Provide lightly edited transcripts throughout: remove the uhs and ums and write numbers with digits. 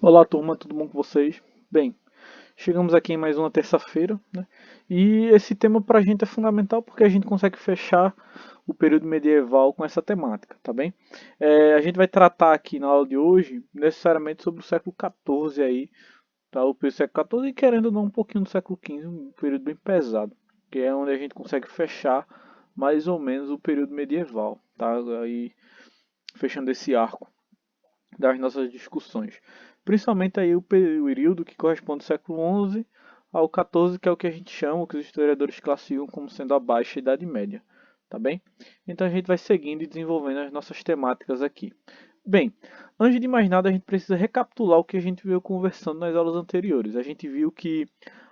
Olá turma, tudo bom com vocês? Bem, chegamos aqui em mais uma terça-feira, né? E esse tema para a gente é fundamental porque a gente consegue fechar o período medieval com essa temática, tá bem? A gente vai tratar aqui na aula de hoje necessariamente sobre o século XIV aí, tá? O período do século XIV e querendo ou não um pouquinho do século XV, um período bem pesado, que é onde a gente consegue fechar mais ou menos o período medieval, tá? Aí fechando esse arco das nossas discussões. Principalmente aí o período que corresponde ao século XI ao XIV, que é o que a gente chama, o que os historiadores classificam como sendo a Baixa Idade Média. Tá bem? Então a gente vai seguindo e desenvolvendo as nossas temáticas aqui. Bem, antes de mais nada, a gente precisa recapitular o que a gente veio conversando nas aulas anteriores. A gente viu que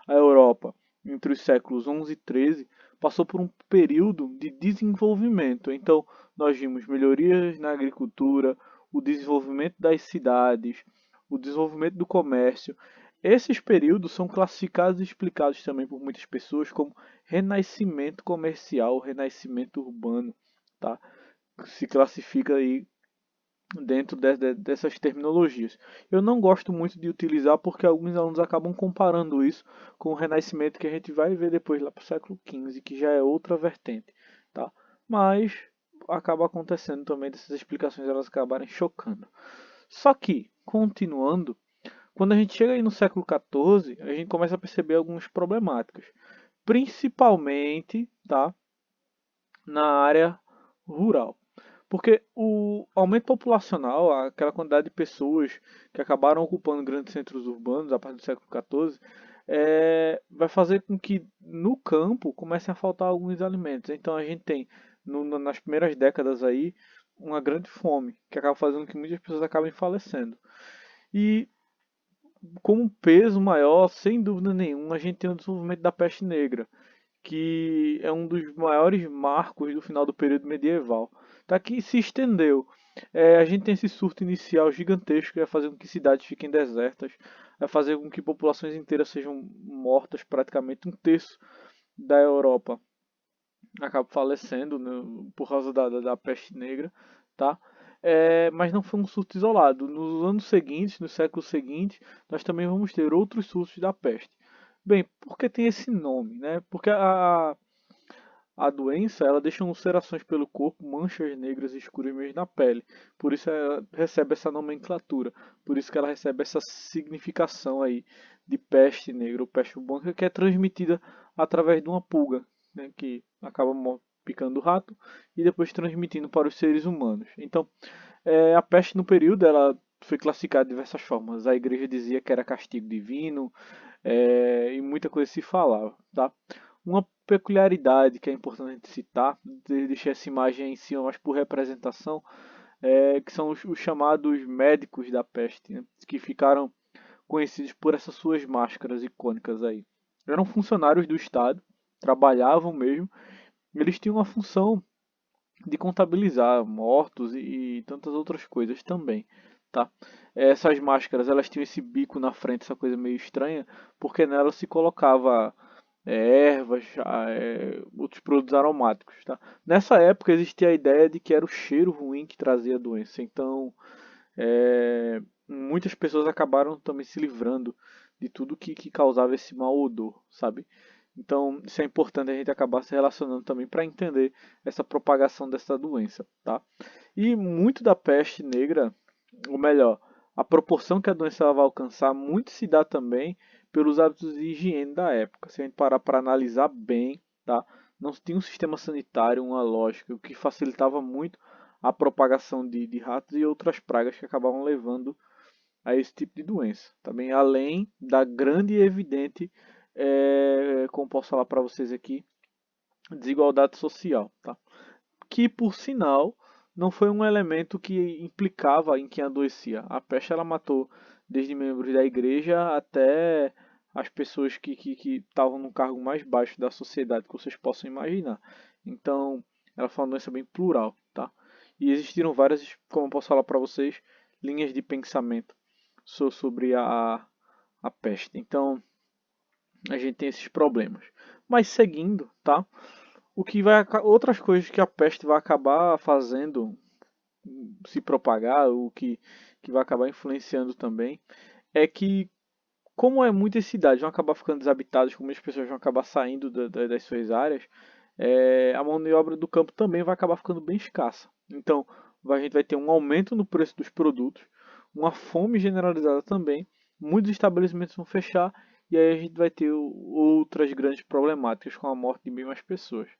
a Europa, entre os séculos XI e XIII, passou por um período de desenvolvimento. Então, nós vimos melhorias na agricultura, o desenvolvimento das cidades, o desenvolvimento do comércio. Esses períodos são classificados e explicados também por muitas pessoas como renascimento comercial, renascimento urbano, tá? Se classifica aí dentro dessas terminologias. Eu não gosto muito de utilizar porque alguns alunos acabam comparando isso com o renascimento que a gente vai ver depois lá para o século XV, que já é outra vertente, tá? Mas acaba acontecendo também dessas explicações elas acabarem chocando. Só que, continuando, quando a gente chega aí no século XIV, a gente começa a perceber algumas problemáticas, principalmente, tá, na área rural. Porque o aumento populacional, aquela quantidade de pessoas que acabaram ocupando grandes centros urbanos a partir do século XIV, vai fazer com que no campo comecem a faltar alguns alimentos. Então a gente tem, nas primeiras décadas aí, uma grande fome, que acaba fazendo com que muitas pessoas acabem falecendo. E como peso maior, sem dúvida nenhuma, a gente tem o desenvolvimento da peste negra, que é um dos maiores marcos do final do período medieval. Tá, que se estendeu. A gente tem esse surto inicial gigantesco que vai fazer com que cidades fiquem desertas, vai fazer com que populações inteiras sejam mortas, praticamente um terço da Europa acaba falecendo, né, por causa da peste negra, tá? Mas não foi um surto isolado. Nos anos seguintes, nos séculos seguintes, nós também vamos ter outros surtos da peste. Bem, por que tem esse nome, né? Porque a doença ela deixa ulcerações pelo corpo, manchas negras escuras mesmo na pele. Por isso ela recebe essa nomenclatura. Por isso que ela recebe essa significação aí de peste negra ou peste bubônica, que é transmitida através de uma pulga, né, que acaba picando o rato e depois transmitindo para os seres humanos. Então, a peste no período ela foi classificada de diversas formas. A igreja dizia que era castigo divino, e muita coisa se falava, tá? Uma peculiaridade que é importante citar, deixar essa imagem em cima, mas por representação, que são os chamados médicos da peste, né? Que ficaram conhecidos por essas suas máscaras icônicas aí. Eram funcionários do Estado, trabalhavam mesmo, eles tinham uma função de contabilizar mortos e tantas outras coisas também, tá? Essas máscaras, elas tinham esse bico na frente, essa coisa meio estranha, porque nela se colocava ervas, outros produtos aromáticos, tá? Nessa época existia a ideia de que era o cheiro ruim que trazia a doença, então muitas pessoas acabaram também se livrando de tudo que causava esse mau odor, sabe? Então, isso é importante a gente acabar se relacionando também para entender essa propagação dessa doença, tá? E muito da peste negra, ou melhor, a proporção que a doença vai alcançar, muito se dá também pelos hábitos de higiene da época. Se a gente parar para analisar bem, tá? Não tinha um sistema sanitário, uma lógica, o que facilitava muito a propagação de ratos e outras pragas que acabavam levando a esse tipo de doença. Também além da grande e evidente, como posso falar para vocês aqui, desigualdade social, tá? Que por sinal não foi um elemento que implicava em quem adoecia. A peste ela matou desde membros da igreja até as pessoas que estavam no cargo mais baixo da sociedade que vocês possam imaginar. Então, ela foi uma doença bem plural, tá? E existiram várias, como eu posso falar para vocês, linhas de pensamento sobre a peste. Então, a gente tem esses problemas. Mas seguindo, tá? Outras coisas que a peste vai acabar fazendo se propagar, que vai acabar influenciando também, é que, como muitas cidades vão acabar ficando desabitadas, como as pessoas vão acabar saindo das suas áreas, a mão de obra do campo também vai acabar ficando bem escassa. Então, a gente vai ter um aumento no preço dos produtos, uma fome generalizada também, muitos estabelecimentos vão fechar e aí a gente vai ter outras grandes problemáticas com a morte de bem mais pessoas.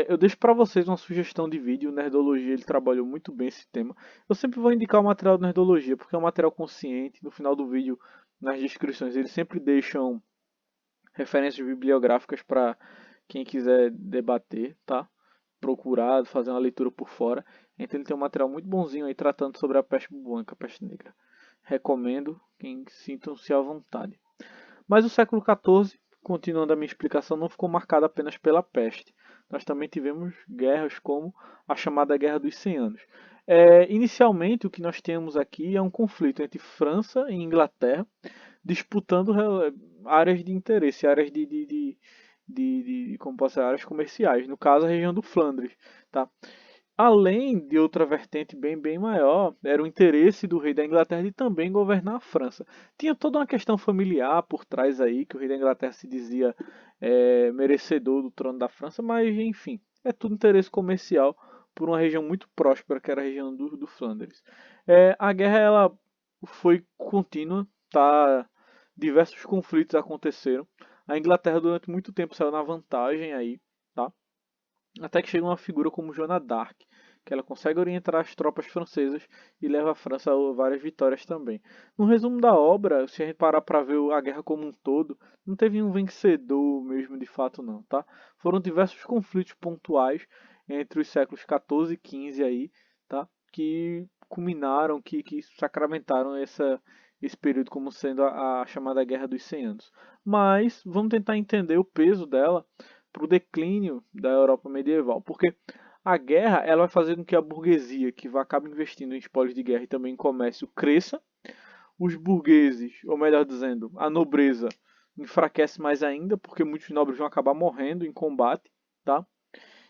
Eu deixo para vocês uma sugestão de vídeo. O Nerdologia ele trabalhou muito bem esse tema. Eu sempre vou indicar o material do Nerdologia porque é um material consciente. No final do vídeo, nas descrições, eles sempre deixam referências bibliográficas para quem quiser debater, tá? Procurar, fazer uma leitura por fora. Então ele tem um material muito bonzinho aí tratando sobre a peste bubônica, a peste negra. Recomendo, quem sintam-se à vontade. Mas o século XIV, continuando a minha explicação, não ficou marcado apenas pela peste. Nós também tivemos guerras como a chamada Guerra dos 100 Anos. Inicialmente, o que nós temos aqui é um conflito entre França e Inglaterra, disputando áreas de interesse, áreas como posso dizer, áreas comerciais. No caso, a região do Flandres. Tá? Além de outra vertente bem maior, era o interesse do rei da Inglaterra de também governar a França. Tinha toda uma questão familiar por trás aí, que o rei da Inglaterra se dizia merecedor do trono da França, mas enfim, é tudo interesse comercial por uma região muito próspera, que era a região do Flandres. A guerra ela foi contínua, tá? Diversos conflitos aconteceram. A Inglaterra durante muito tempo saiu na vantagem aí, tá? Até que chega uma figura como Joana d'Arc, que ela consegue orientar as tropas francesas e leva a França a várias vitórias também. No resumo da obra, se a gente parar para ver a guerra como um todo, não teve um vencedor mesmo de fato não, tá? Foram diversos conflitos pontuais entre os séculos 14 e 15 aí, tá? Que culminaram, que sacramentaram esse período como sendo a chamada Guerra dos 100 Anos. Mas vamos tentar entender o peso dela para o declínio da Europa medieval, porque a guerra ela vai fazer com que a burguesia, que vai acabar investindo em espólios de guerra e também em comércio, cresça. Os burgueses, ou melhor dizendo, a nobreza, enfraquece mais ainda, porque muitos nobres vão acabar morrendo em combate, tá?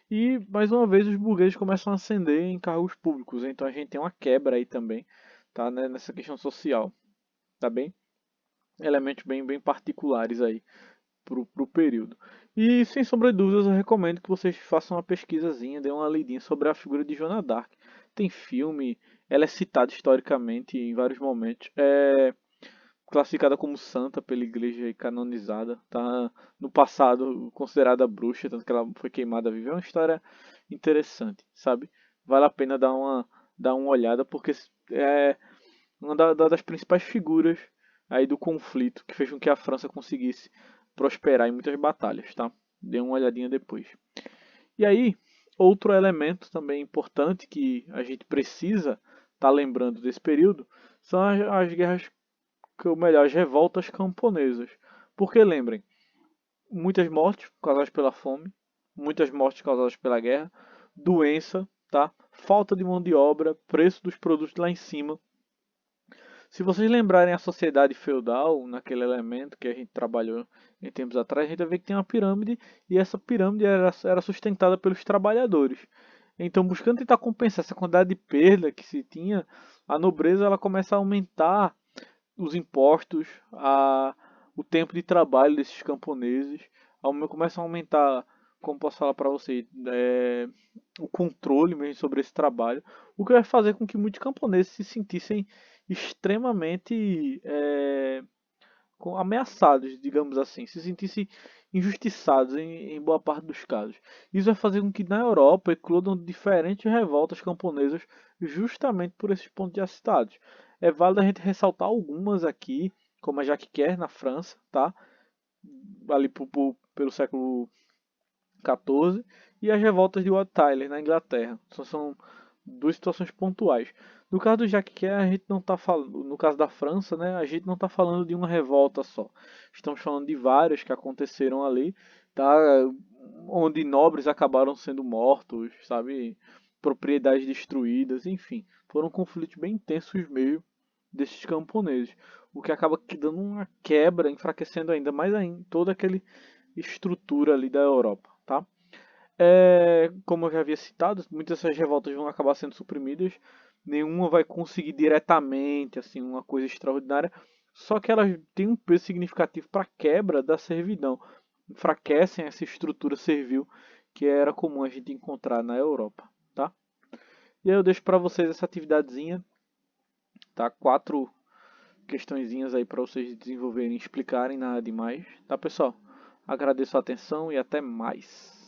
E, mais uma vez, os burgueses começam a ascender em cargos públicos, então a gente tem uma quebra aí também, tá? Né, nessa questão social, tá bem? Elementos bem particulares aí pro período. E sem sombra de dúvidas eu recomendo que vocês façam uma pesquisazinha, dêem uma lidinha sobre a figura de Joana d'Arc. Tem filme, ela é citada historicamente em vários momentos. É classificada como santa pela igreja e canonizada. Tá no passado considerada bruxa, tanto que ela foi queimada viva. É uma história interessante, sabe? Vale a pena dar uma olhada porque é uma das principais figuras aí do conflito que fez com que a França conseguisse prosperar em muitas batalhas, tá? Dê uma olhadinha depois. E aí, outro elemento também importante que a gente precisa estar lembrando desse período são as guerras, ou melhor, as revoltas camponesas. Porque lembrem, muitas mortes causadas pela fome, muitas mortes causadas pela guerra, doença, tá? Falta de mão de obra, preço dos produtos lá em cima. Se vocês lembrarem a sociedade feudal, naquele elemento que a gente trabalhou em tempos atrás, a gente vai ver que tem uma pirâmide e essa pirâmide era sustentada pelos trabalhadores. Então, buscando tentar compensar essa quantidade de perda que se tinha, a nobreza ela começa a aumentar os impostos, o tempo de trabalho desses camponeses, começa a aumentar, como posso falar para vocês, o controle mesmo sobre esse trabalho, o que vai fazer com que muitos camponeses se sentissem extremamente ameaçados, digamos assim, se sentissem injustiçados em boa parte dos casos. Isso vai fazer com que na Europa eclodam diferentes revoltas camponesas justamente por esses pontos já citados. É válido a gente ressaltar algumas aqui, como a Jacques Quer na França, tá? Ali pelo século XIV, e as revoltas de Wat Tyler na Inglaterra. São duas situações pontuais. No caso do Jacques Quer, a gente não está falando, no caso da França, né, a gente não está falando de uma revolta só. Estamos falando de várias que aconteceram ali, tá? Onde nobres acabaram sendo mortos, sabe? Propriedades destruídas, enfim. Foram conflitos bem intensos mesmo desses camponeses. O que acaba dando uma quebra, enfraquecendo ainda mais toda aquela estrutura ali da Europa, tá? Como eu já havia citado, muitas dessas revoltas vão acabar sendo suprimidas. Nenhuma vai conseguir diretamente assim uma coisa extraordinária, só que elas têm um peso significativo para a quebra da servidão, enfraquecem essa estrutura servil que era comum a gente encontrar na Europa, tá? E aí eu deixo para vocês essa atividadezinha, tá? 4 questõezinhas aí para vocês desenvolverem e explicarem, nada demais, tá pessoal? Agradeço a atenção e até mais.